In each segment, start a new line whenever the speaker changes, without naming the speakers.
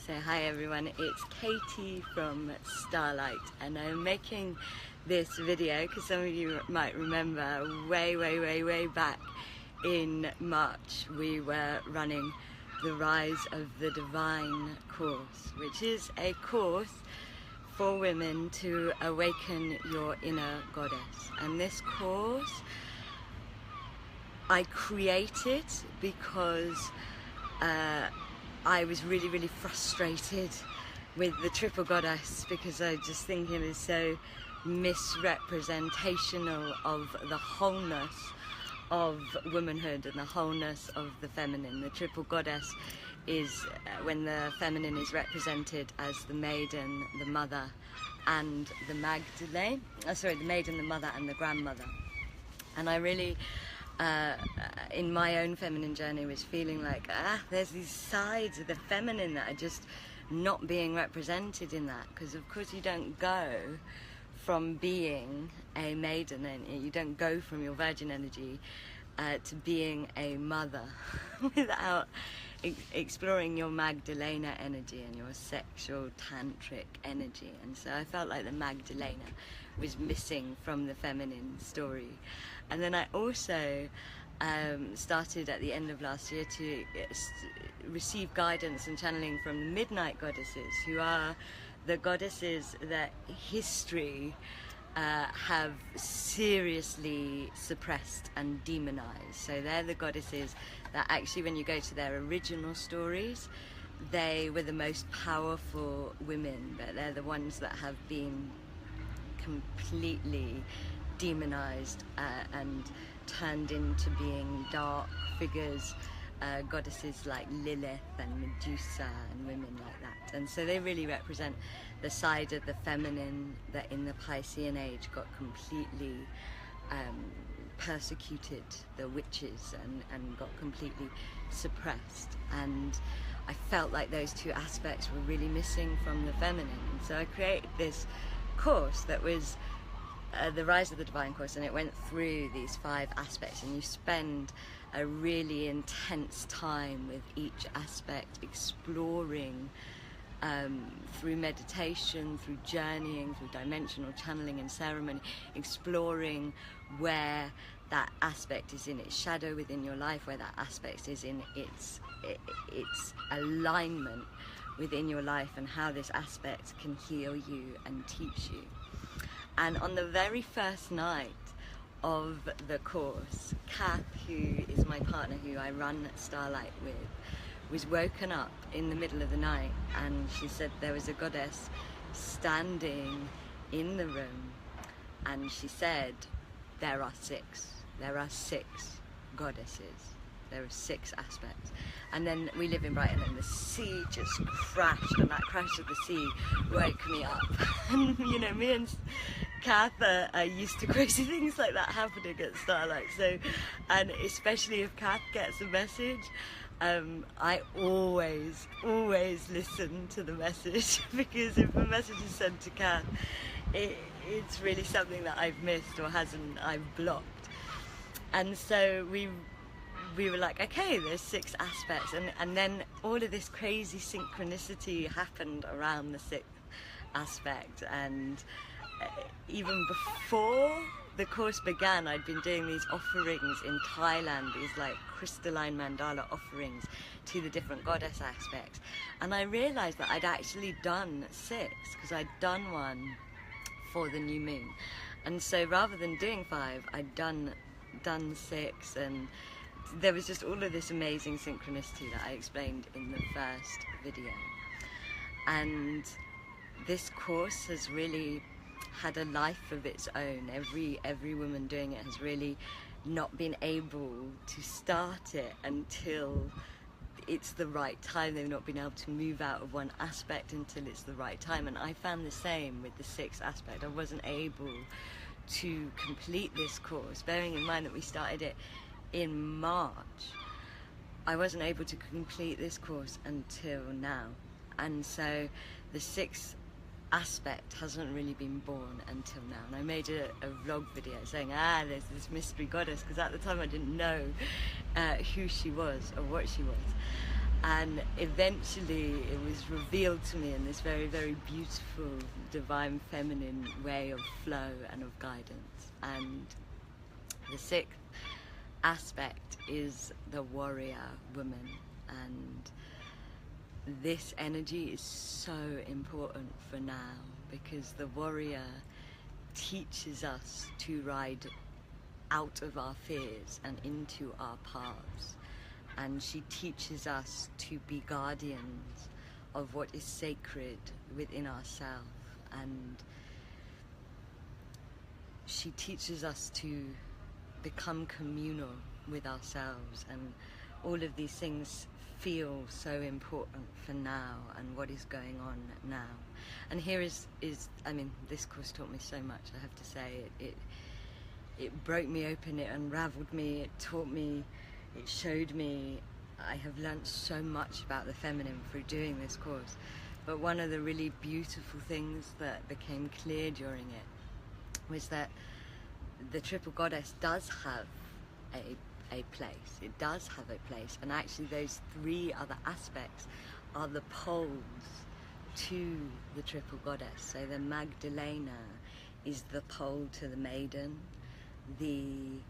So hi everyone, it's Katie from Starlight, and I'm making this video because some of you might remember way back in March we were running the Rise of the Divine course, which is a course for women to awaken your inner goddess. And this course I created because I was really frustrated with the triple goddess, because I just think it is so misrepresentational of the wholeness of womanhood and the wholeness of the feminine. The triple goddess is when the feminine is represented as the maiden, the mother, and the Magdalene. The maiden, the mother, and the grandmother. And I really, in my own feminine journey, was feeling like, there's these sides of the feminine that are just not being represented in that. Because of course you don't go from being a maiden, and you don't go from your virgin energy to being a mother without exploring your Magdalena energy and your sexual tantric energy. And so I felt like the Magdalena was missing from the feminine story. And then I also started at the end of last year to receive guidance and channeling from the Midnight Goddesses, who are the goddesses that history have seriously suppressed and demonized. So they're the goddesses that actually, when you go to their original stories, they were the most powerful women, but they're the ones that have been completely demonized and turned into being dark figures, goddesses like Lilith and Medusa and women like that. And so they really represent the side of the feminine that in the Piscean age got completely persecuted, the witches, and got completely suppressed. And I felt like those two aspects were really missing from the feminine. And so I created this course that was the Rise of the Divine course, and it went through these 5 aspects, and you spend a really intense time with each aspect, exploring through meditation, through journeying, through dimensional channeling and ceremony, exploring where that aspect is in its shadow within your life, where that aspect is in its alignment within your life, and how this aspect can heal you and teach you. And on the very first night of the course, Kath, who is my partner, who I run Starlight with, was woken up in the middle of the night, and she said there was a goddess standing in the room, and she said there are 6 goddesses. There are 6 aspects. And then we live in Brighton, and the sea just crashed, and that crash of the sea woke me up. And you know, me and Kath are used to crazy things like that happening at Starlight. So, and especially if Kath gets a message, I always listen to the message, because if a message is sent to Kath, it's really something that I've missed or I've blocked. And so we were like, okay, there's 6 aspects, and then all of this crazy synchronicity happened around the 6th aspect. And even before the course began, I'd been doing these offerings in Thailand, these like crystalline mandala offerings to the different goddess aspects, and I realized that I'd actually done 6, because I'd done one for the new moon. And so rather than doing 5, I'd done 6, and there was just all of this amazing synchronicity that I explained in the first video. And this course has really had a life of its own. Every woman doing it has really not been able to start it until it's the right time. They've not been able to move out of one aspect until it's the right time. And I found the same with the 6th aspect. I wasn't able to complete this course, bearing in mind that we started it in March. I wasn't able to complete this course until now. And so the 6th aspect hasn't really been born until now. And I made a vlog video saying, there's this mystery goddess, because at the time I didn't know who she was or what she was. And eventually it was revealed to me in this very, very beautiful, divine feminine way of flow and of guidance. And the sixth aspect is the warrior woman. And this energy is so important for now, because the warrior teaches us to ride out of our fears and into our paths. And she teaches us to be guardians of what is sacred within ourselves. And she teaches us to become communal with ourselves. And all of these things feel so important for now and what is going on now. And here is I mean, this course taught me so much, I have to say. It broke me open, it unraveled me, it taught me, it showed me. I have learnt so much about the feminine through doing this course. But one of the really beautiful things that became clear during it was that the triple goddess does have a place. It does have a place. And actually those three other aspects are the poles to the triple goddess. So the Magdalena is the pole to the maiden. The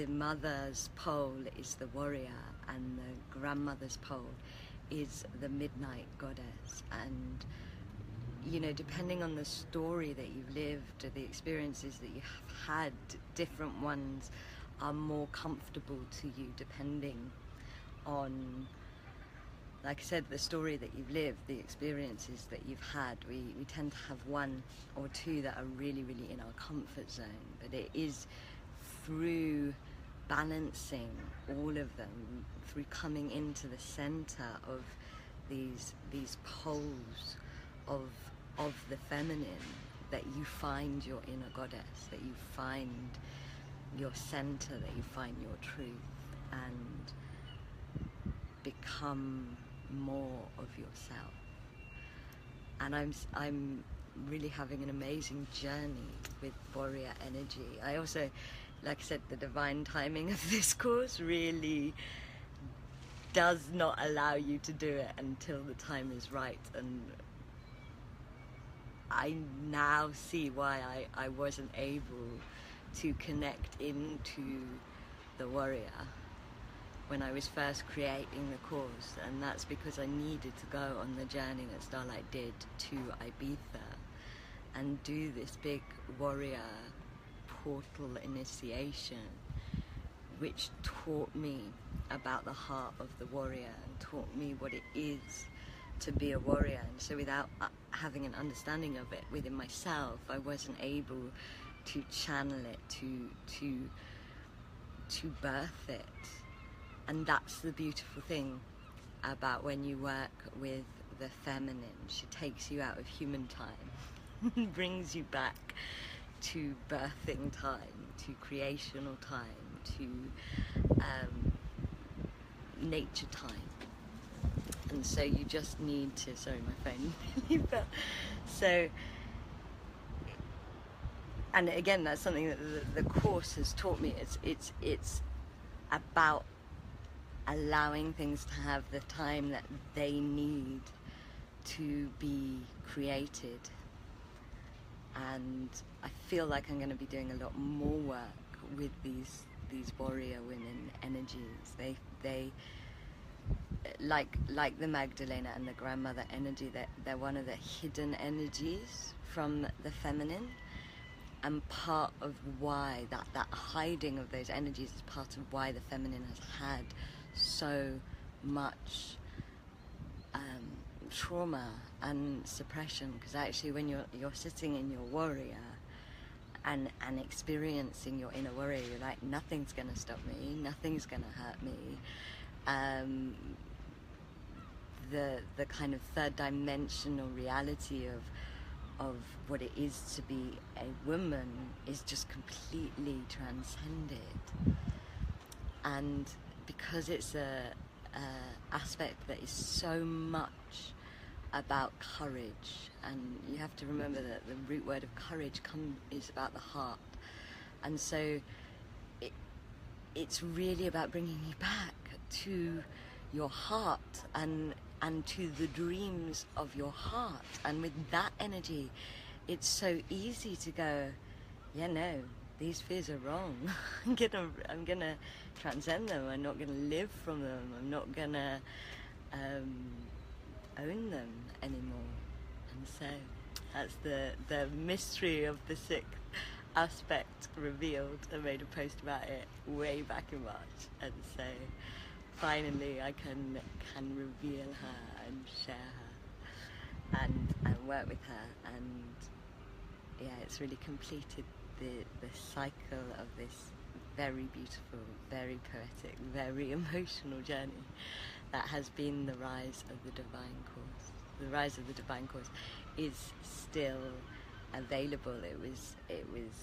mother's pole is the warrior, and the grandmother's pole is the midnight goddess. And you know, depending on the story that you've lived or the experiences that you have had, different ones are more comfortable to you depending on, like I said, the story that you've lived, the experiences that you've had. We tend to have one or two that are really, really in our comfort zone, but it is through balancing all of them, through coming into the center of these poles of the feminine, that you find your inner goddess, that you find your center, that you find your truth, and become more of yourself. And I'm really having an amazing journey with warrior energy. I also, like I said, the divine timing of this course really does not allow you to do it until the time is right. And I now see why I wasn't able to connect into the warrior when I was first creating the course, and that's because I needed to go on the journey that Starlight did to Ibiza and do this big warrior portal initiation, which taught me about the heart of the warrior and taught me what it is to be a warrior. And so without having an understanding of it within myself, I wasn't able to channel it, to birth it. And that's the beautiful thing about when you work with the feminine. She takes you out of human time, brings you back to birthing time, to creational time, to nature time. And so you just need to, sorry my phone fell. So, and again, that's something that the course has taught me. It's about allowing things to have the time that they need to be created. And I feel like I'm going to be doing a lot more work with these warrior women energies. They like the Magdalena and the grandmother energy, they're one of the hidden energies from the feminine. And part of why that hiding of those energies is part of why the feminine has had so much trauma and suppression. Because actually when you're sitting in your warrior and experiencing your inner warrior, you're like, nothing's gonna stop me, nothing's gonna hurt me. The kind of third dimensional reality of what it is to be a woman is just completely transcended. And because it's a aspect that is so much about courage, and you have to remember that the root word of courage is about the heart, and so it's really about bringing you back to your heart and to the dreams of your heart. And with that energy, it's so easy to go, yeah, no, these fears are wrong. I'm gonna transcend them. I'm not gonna live from them. I'm not gonna own them anymore. And so that's the mystery of the sixth aspect revealed. I made a post about it way back in March, and so finally I can reveal her and share her and work with her, and yeah, it's really completed the cycle of this very beautiful, very poetic, very emotional journey that has been the Rise of the Divine Course. The Rise of the Divine Course is still available. It was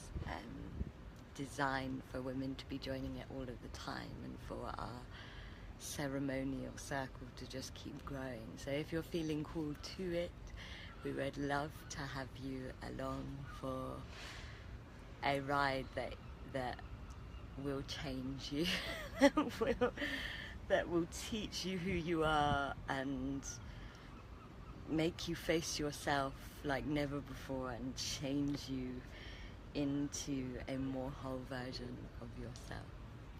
designed for women to be joining it all of the time, and for our ceremonial circle to just keep growing. So if you're feeling called to it, we would love to have you along for a ride that will change you, that will teach you who you are and make you face yourself like never before, and change you into a more whole version of yourself.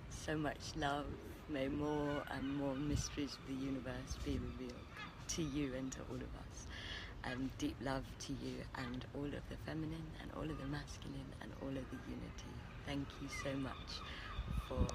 So much love. May more and more mysteries of the universe be revealed to you and to all of us. And deep love to you and all of the feminine and all of the masculine and all of the unity. Thank you so much for